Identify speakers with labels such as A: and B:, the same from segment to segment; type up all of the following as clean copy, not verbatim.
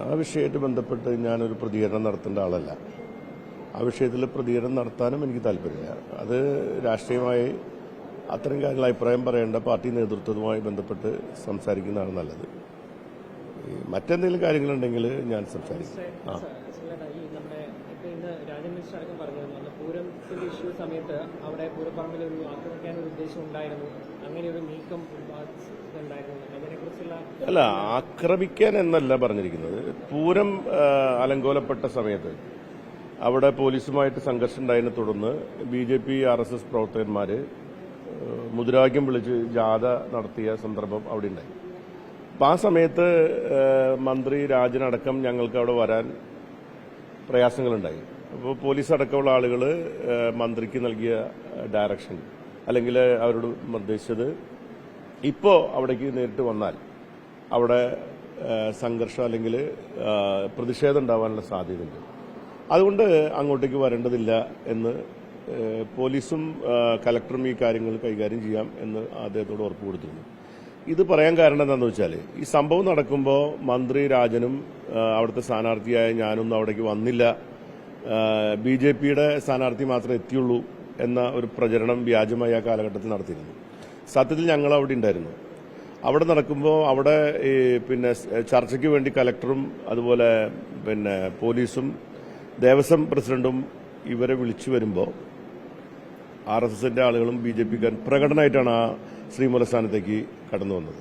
A: ആ വിഷയമായിട്ട് ബന്ധപ്പെട്ട് ഞാനൊരു പ്രതികരണം നടത്തേണ്ട ആളല്ല. ആ വിഷയത്തിൽ പ്രതികരണം നടത്താനും എനിക്ക് താല്പര്യമില്ല. അത് രാഷ്ട്രീയമായി അത്തരം കാര്യങ്ങൾ അഭിപ്രായം പറയേണ്ട പാർട്ടി നേതൃത്വവുമായി ബന്ധപ്പെട്ട് സംസാരിക്കുന്നതാണ് നല്ലത്. മറ്റെന്തെങ്കിലും കാര്യങ്ങളുണ്ടെങ്കിൽ ഞാൻ സംസാരിക്കും.
B: പൂരത്തിന്റെ ഇഷ്യൂ സമയത്ത് അവിടെ പൂരപ്പറമ്പിൽ ഒരു ആക്രമിക്കാനൊരു ഉദ്ദേശം ഉണ്ടായിരുന്നു, അങ്ങനെ ഒരു നീക്കം ഉണ്ടായിരുന്നു, അതിനെക്കുറിച്ചുള്ള
A: അല്ല, ആക്രമിക്കാൻ എന്നല്ല പറഞ്ഞിരിക്കുന്നത്. പൂരം അലങ്കോലപ്പെട്ട സമയത്ത് അവിടെ പോലീസുമായിട്ട് സംഘർഷം ഉണ്ടായതിനെ തുടർന്ന് BJP RSS പ്രവർത്തകന്മാര് മുദ്രാവാക്യം വിളിച്ച് ജാഥ നടത്തിയ സന്ദർഭം അവിടെ ഉണ്ടായി. അപ്പം ആ സമയത്ത് മന്ത്രി രാജനടക്കം ഞങ്ങൾക്ക് അവിടെ വരാൻ പ്രയാസങ്ങളുണ്ടായി. അപ്പോൾ പോലീസ് അടക്കമുള്ള ആളുകൾ മന്ത്രിക്ക് നൽകിയ ഡയറക്ഷൻ അല്ലെങ്കിൽ അവരോട് നിർദ്ദേശിച്ചത് ഇപ്പോൾ അവിടേക്ക് നേരിട്ട് വന്നാൽ അവിടെ സംഘർഷം അല്ലെങ്കിൽ പ്രതിഷേധം ഉണ്ടാവാനുള്ള സാധ്യതയുണ്ട്, അതുകൊണ്ട് അങ്ങോട്ടേക്ക് വരേണ്ടതില്ല എന്ന് പോലീസും കലക്ടറും ഈ കാര്യങ്ങൾ കൈകാര്യം ചെയ്യാം എന്ന് അദ്ദേഹത്തോട് ഉറപ്പ് കൊടുത്തിരുന്നു. ഇത് പറയാൻ കാരണം എന്താണെന്ന് വെച്ചാൽ, ഈ സംഭവം നടക്കുമ്പോൾ മന്ത്രി രാജനും അവിടുത്തെ സ്ഥാനാർത്ഥിയായ ഞാനൊന്നും അവിടേക്ക് വന്നില്ല, BJPയുടെ സ്ഥാനാർത്ഥി മാത്രമേ എത്തിയുള്ളൂ എന്ന ഒരു പ്രചരണം വ്യാജമായി ആ കാലഘട്ടത്തിൽ നടത്തിയിരുന്നു. സത്യത്തിൽ ഞങ്ങൾ അവിടെ ഉണ്ടായിരുന്നു. അവിടെ നടക്കുമ്പോൾ അവിടെ പിന്നെ ചർച്ചയ്ക്ക് വേണ്ടി കലക്ടറും അതുപോലെ പിന്നെ പോലീസും ദേവസ്വം പ്രസിഡന്റും ഇവരെ വിളിച്ചു വരുമ്പോൾ RSSന്റെ ആളുകളും BJPക്കാരും പ്രകടനമായിട്ടാണ് ആ ശ്രീമൂലസ്ഥാനത്തേക്ക് കടന്നു വന്നത്.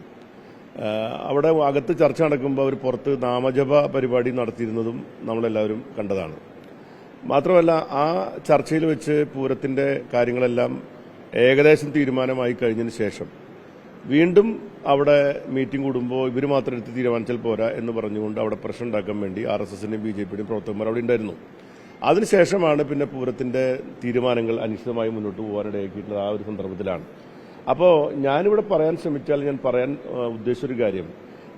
A: അവിടെ അകത്ത് ചർച്ച നടക്കുമ്പോൾ അവർ പുറത്ത് നാമജപ പരിപാടി നടത്തിയിരുന്നതും നമ്മളെല്ലാവരും കണ്ടതാണ്. മാത്രമല്ല, ആ ചർച്ചയിൽ വെച്ച് പൂരത്തിന്റെ കാര്യങ്ങളെല്ലാം ഏകദേശം തീരുമാനമായി കഴിഞ്ഞതിന് ശേഷം വീണ്ടും അവിടെ മീറ്റിംഗ് കൂടുമ്പോൾ ഇവർ മാത്രം എടുത്ത് തീരുമാനിച്ചാൽ പോരാ എന്ന് പറഞ്ഞുകൊണ്ട് അവിടെ പ്രശ്നം ഉണ്ടാക്കാൻ വേണ്ടി RSSന്റെയും BJPയുടെയും പ്രവർത്തകന്മാർ അവിടെ ഉണ്ടായിരുന്നു. അതിനുശേഷമാണ് പിന്നെ പൂരത്തിന്റെ തീരുമാനങ്ങൾ അനിശ്ചിതമായി മുന്നോട്ട് പോകാനിടയാക്കിയിട്ടുള്ളത്. ആ ഒരു സന്ദർഭത്തിലാണ്. അപ്പോൾ ഞാനിവിടെ പറയാൻ ശ്രമിച്ചാൽ ഞാൻ പറയാൻ ഉദ്ദേശിച്ചൊരു കാര്യം,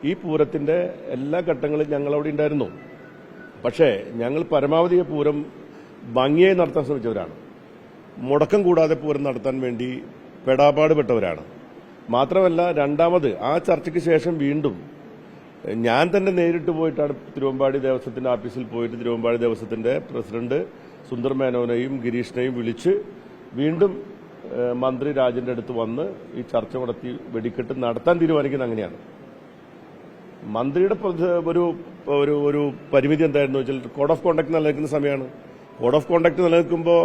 A: ഈ പൂരത്തിന്റെ എല്ലാ ഘട്ടങ്ങളും ഞങ്ങളവിടെ ഉണ്ടായിരുന്നു. പക്ഷേ ഞങ്ങൾ പരമാവധി പൂരം ഭംഗിയായി നടത്താൻ ശ്രമിച്ചവരാണ്. മുടക്കം കൂടാതെ പൂരം നടത്താൻ വേണ്ടി പെടാപ്പാടുപെട്ടവരാണ്. മാത്രമല്ല, രണ്ടാമത് ആ ചർച്ചയ്ക്ക് ശേഷം വീണ്ടും ഞാൻ തന്നെ നേരിട്ട് പോയിട്ടാണ് തിരുവമ്പാടി ദേവസ്വത്തിന്റെ ഓഫീസിൽ പോയിട്ട് തിരുവമ്പാടി ദേവസ്വത്തിന്റെ പ്രസിഡന്റ് സുന്ദർ മേനോനെയും ഗിരീഷിനെയും വിളിച്ച് വീണ്ടും മന്ത്രി രാജന്റെ അടുത്ത് വന്ന് ഈ ചർച്ച നടത്തി വെടിക്കെട്ട് നടത്താൻ തീരുമാനിക്കുന്നത് അങ്ങനെയാണ്. മന്ത്രിയുടെ ഒരു പരിമിതി എന്തായിരുന്നു വെച്ചാൽ, കോഡ് ഓഫ് കോണ്ടക്ട് നിലനിൽക്കുന്ന സമയമാണ്. കോഡ് ഓഫ് കോണ്ടക്ട് നിലനിൽക്കുമ്പോൾ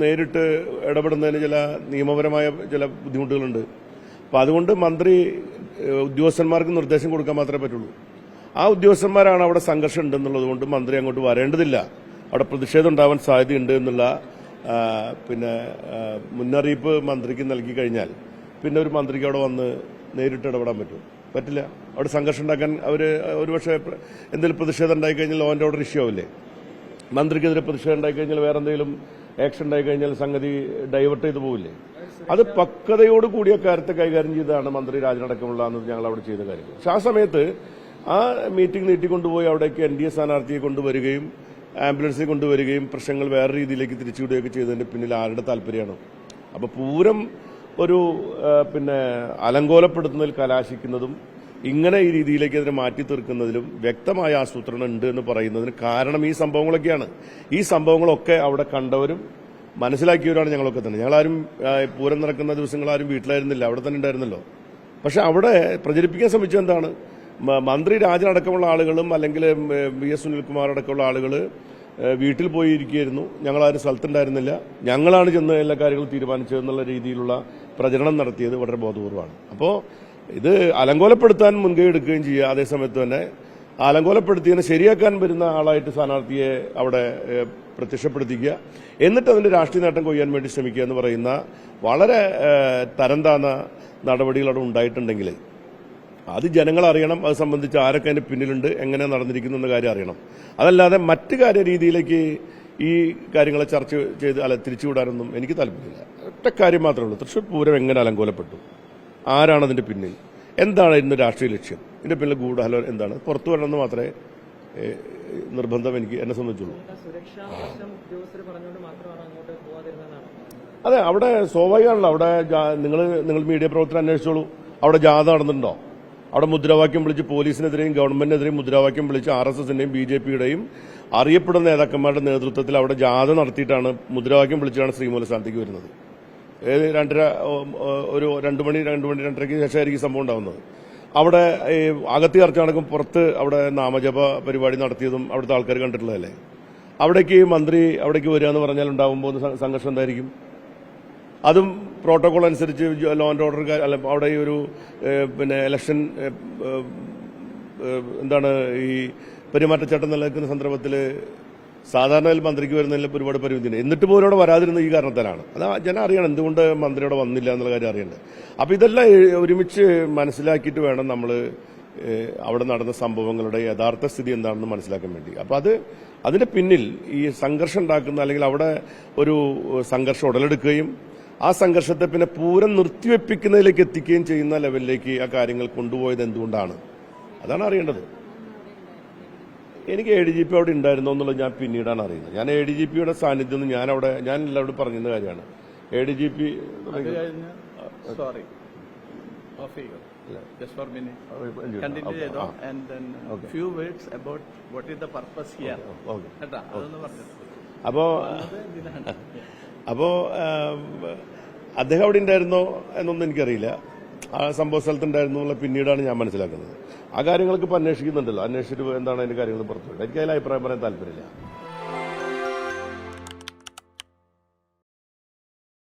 A: നേരിട്ട് ഇടപെടുന്നതിന് ചില നിയമപരമായ ചില ബുദ്ധിമുട്ടുകളുണ്ട്. അപ്പം അതുകൊണ്ട് മന്ത്രി ഉദ്യോഗസ്ഥന്മാർക്ക് നിർദ്ദേശം കൊടുക്കാൻ മാത്രമേ പറ്റുള്ളൂ. ആ ഉദ്യോഗസ്ഥന്മാരാണ് അവിടെ സംഘർഷം ഉണ്ടെന്നുള്ളത് കൊണ്ട് മന്ത്രി അങ്ങോട്ട് വരേണ്ടതില്ല, അവിടെ പ്രതിഷേധം ഉണ്ടാവാൻ സാധ്യതയുണ്ട് എന്നുള്ള പിന്നെ മുന്നറിയിപ്പ് മന്ത്രിക്ക് നൽകി കഴിഞ്ഞാൽ പിന്നെ ഒരു മന്ത്രിക്ക് അവിടെ വന്ന് നേരിട്ട് ഇടപെടാൻ പറ്റില്ല. അവിടെ സംഘർഷം ഉണ്ടാക്കാൻ ഒരുപക്ഷെ എന്തെങ്കിലും പ്രതിഷേധം ഉണ്ടായിക്കഴിഞ്ഞാൽ ലോ ആൻഡ് ഓർഡർ ഇഷ്യൂ ആവില്ലേ? മന്ത്രിക്കെതിരെ പ്രതിഷേധം ഉണ്ടായിക്കഴിഞ്ഞാൽ വേറെ എന്തെങ്കിലും ആക്ഷൻ ഉണ്ടായിക്കഴിഞ്ഞാൽ സംഗതി ഡൈവേർട്ട് ചെയ്തു പോവില്ലേ? അത് പക്വതയോട് കൂടിയ കാര്യത്തെ കൈകാര്യം ചെയ്താണ് മന്ത്രി രാജനടക്കമുള്ള ഞങ്ങൾ അവിടെ ചെയ്ത കാര്യം. പക്ഷെ ആ സമയത്ത് ആ മീറ്റിംഗ് നീട്ടിക്കൊണ്ടുപോയി അവിടേക്ക് NDA സ്ഥാനാർത്ഥിയെ കൊണ്ടുവരികയും ആംബുലൻസിൽ കൊണ്ടുവരികയും പ്രശ്നങ്ങൾ വേറെ രീതിയിലേക്ക് തിരിച്ചുവിടുകയൊക്കെ ചെയ്തതിന്റെ പിന്നിൽ ആരുടെ താല്പര്യമാണ്? അപ്പൊ പൂരം ഒരു പിന്നെ അലങ്കോലപ്പെടുത്തുന്നതിൽ കലാശിക്കുന്നതും ഇങ്ങനെ ഈ രീതിയിലേക്ക് അതിനെ മാറ്റി തീർക്കുന്നതിലും വ്യക്തമായ ആസൂത്രണം ഉണ്ട് എന്ന് പറയുന്നതിന് കാരണം ഈ സംഭവങ്ങളൊക്കെയാണ്. ഈ സംഭവങ്ങളൊക്കെ അവിടെ കണ്ടവരും മനസ്സിലാക്കിയവരാണ് ഞങ്ങളൊക്കെ തന്നെ. ഞങ്ങളാരും പൂരം നടക്കുന്ന ദിവസങ്ങളാരും വീട്ടിലായിരുന്നില്ല, അവിടെ തന്നെ ഉണ്ടായിരുന്നല്ലോ. പക്ഷെ അവിടെ പ്രചരിപ്പിക്കാൻ ശ്രമിച്ചത് എന്താണ്? മന്ത്രി രാജനടക്കമുള്ള ആളുകളും അല്ലെങ്കിൽ VS സുനിൽകുമാർ അടക്കമുള്ള ആളുകൾ വീട്ടിൽ പോയിരിക്കുകയായിരുന്നു, ഞങ്ങളാരും സ്ഥലത്തുണ്ടായിരുന്നില്ല, ഞങ്ങളാണ് ചെന്ന് എല്ലാ കാര്യങ്ങളും തീരുമാനിച്ചതെന്നുള്ള രീതിയിലുള്ള പ്രചരണം നടത്തിയത് വളരെ ബോധപൂർവമാണ്. അപ്പോൾ ഇത് അലങ്കോലപ്പെടുത്താൻ മുൻകൈ എടുക്കുകയും ചെയ്യുക, അതേസമയത്ത് തന്നെ അലങ്കോലപ്പെടുത്തിയതിനെ ശരിയാക്കാൻ വരുന്ന ആളായിട്ട് സ്ഥാനാർത്ഥിയെ അവിടെ പ്രത്യക്ഷപ്പെടുത്തിക്കുക, എന്നിട്ട് അതിന്റെ രാഷ്ട്രീയ നേട്ടം കൊയ്യാൻ വേണ്ടി ശ്രമിക്കുക എന്ന് പറയുന്ന വളരെ തരം താന്ന നടപടികൾ അവിടെ ഉണ്ടായിട്ടുണ്ടെങ്കിൽ അത് ജനങ്ങൾ അറിയണം. അത് സംബന്ധിച്ച് ആരൊക്കെ അതിന്റെ പിന്നിലുണ്ട്, എങ്ങനെ നടന്നിരിക്കുന്നു എന്ന കാര്യം അറിയണം. അതല്ലാതെ മറ്റു രീതിയിലേക്ക് ഈ കാര്യങ്ങളെ ചർച്ച ചെയ്ത് തിരിച്ചുവിടാനൊന്നും എനിക്ക് താല്പര്യമില്ല. ഒറ്റ കാര്യം മാത്രമേ ഉള്ളൂ, തൃശ്ശൂർ പൂരം എങ്ങനെ അലങ്കോലപ്പെട്ടു, ആരാണ് അതിന്റെ പിന്നിൽ, എന്താണ് ഇതിന്റെ രാഷ്ട്രീയ ലക്ഷ്യം, ഇതിന്റെ പിന്നിൽ ഗൂഢാലോചന എന്താണ്, പുറത്തു വരണമെന്ന് മാത്രമേ നിർബന്ധം എന്നെ സംബന്ധിച്ചുള്ളൂ. അതെ, അവിടെ സ്വാഭാവികമാണല്ലോ. അവിടെ നിങ്ങൾ മീഡിയ പ്രവർത്തനം അന്വേഷിച്ചോളൂ, അവിടെ ജാഥ നടന്നിട്ടുണ്ടോ? അവിടെ മുദ്രാവാക്യം വിളിച്ച് പോലീസിനെതിരെയും ഗവൺമെന്റിനെതിരെയും മുദ്രാവാക്യം വിളിച്ച് RSSന്റെയും BJPയുടെയും അറിയപ്പെടുന്ന നേതാക്കന്മാരുടെ നേതൃത്വത്തിൽ അവിടെ ജാഥ നടത്തിയിട്ടാണ് മുദ്രാവാക്യം വിളിച്ചാണ് ശ്രീമൂലസ്ഥാനത്തേക്ക് വരുന്നത്. ഏത് 2:30-2:00 ശേഷമായിരിക്കും സംഭവം ഉണ്ടാവുന്നത്. അവിടെ അകത്തി അർച്ചടക്കം പുറത്ത് അവിടെ നാമജപ പരിപാടി നടത്തിയതും അവിടുത്തെ ആൾക്കാർ കണ്ടിട്ടുള്ളതല്ലേ. അവിടേക്ക് മന്ത്രി അവിടേക്ക് വരിക എന്ന് പറഞ്ഞാൽ ഉണ്ടാകുമ്പോൾ സംഘർഷം എന്തായിരിക്കും? അതും പ്രോട്ടോകോൾ അനുസരിച്ച് ലോ ആൻഡ് ഓർഡർ അല്ല, അവിടെ ഈ ഒരു ഇലക്ഷൻ ഈ പെരുമാറ്റച്ചട്ടം നിലനിൽക്കുന്ന സന്ദർഭത്തിൽ സാധാരണ മന്ത്രിക്ക് വരുന്നതിൽ ഒരുപാട് പരിമിതിയുണ്ട്. എന്നിട്ട് പോലും അവിടെ വരാതിരുന്ന ഈ കാരണത്താലാണ്. അത് ജനം അറിയണം എന്തുകൊണ്ട് മന്ത്രി അവിടെ വന്നില്ല എന്നുള്ള കാര്യം അറിയണ്ടേ. അപ്പൊ ഇതെല്ലാം ഒരുമിച്ച് മനസ്സിലാക്കിയിട്ട് വേണം നമ്മൾ അവിടെ നടന്ന സംഭവങ്ങളുടെ യഥാർത്ഥ സ്ഥിതി എന്താണെന്ന് മനസ്സിലാക്കാൻ വേണ്ടി. അപ്പൊ അതിന്റെ പിന്നിൽ ഈ സംഘർഷം ഉണ്ടാക്കുന്ന അല്ലെങ്കിൽ അവിടെ ഒരു സംഘർഷം ഉടലെടുക്കുകയും ആ സംഘർഷത്തെ പിന്നെ പൂരം നിർത്തിവെപ്പിക്കുന്നതിലേക്ക് എത്തിക്കുകയും ചെയ്യുന്ന ലെവലിലേക്ക് ആ കാര്യങ്ങൾ കൊണ്ടുപോയത് എന്തുകൊണ്ടാണ്, അതാണ് അറിയേണ്ടത്. എനിക്ക് ADGP അവിടെ ഉണ്ടായിരുന്നോ എന്നുള്ളത് ഞാൻ പിന്നീടാണ് അറിയുന്നത്. ഞാൻ ADGPയുടെ സാന്നിധ്യം ഞാൻ എല്ലാവരോടും പറഞ്ഞിരുന്ന കാര്യമാണ്. ADGP
C: just for a minute. Continue ചെയ്തോ and then few words about what is the purpose here. കേട്ടാ അതൊന്ന് പറഞ്ഞു.
A: അപ്പോ അദ്ദേഹം അവിടെ ഉണ്ടായിരുന്നോ എന്നൊന്നും എനിക്കറിയില്ല. ആ സംഭവ സ്ഥലത്തുണ്ടായിരുന്നു എന്നുള്ള പിന്നീടാണ് ഞാൻ മനസ്സിലാക്കുന്നത്. ആ കാര്യങ്ങളൊക്കെ ഇപ്പൊ അന്വേഷിക്കുന്നുണ്ടല്ലോ. അന്വേഷിച്ചിട്ട് എന്താണ് അതിന്റെ കാര്യങ്ങൾ പുറത്തുവിടുന്നത്. എനിക്ക് അതിൽ അഭിപ്രായം പറയാൻ താല്പര്യമില്ല.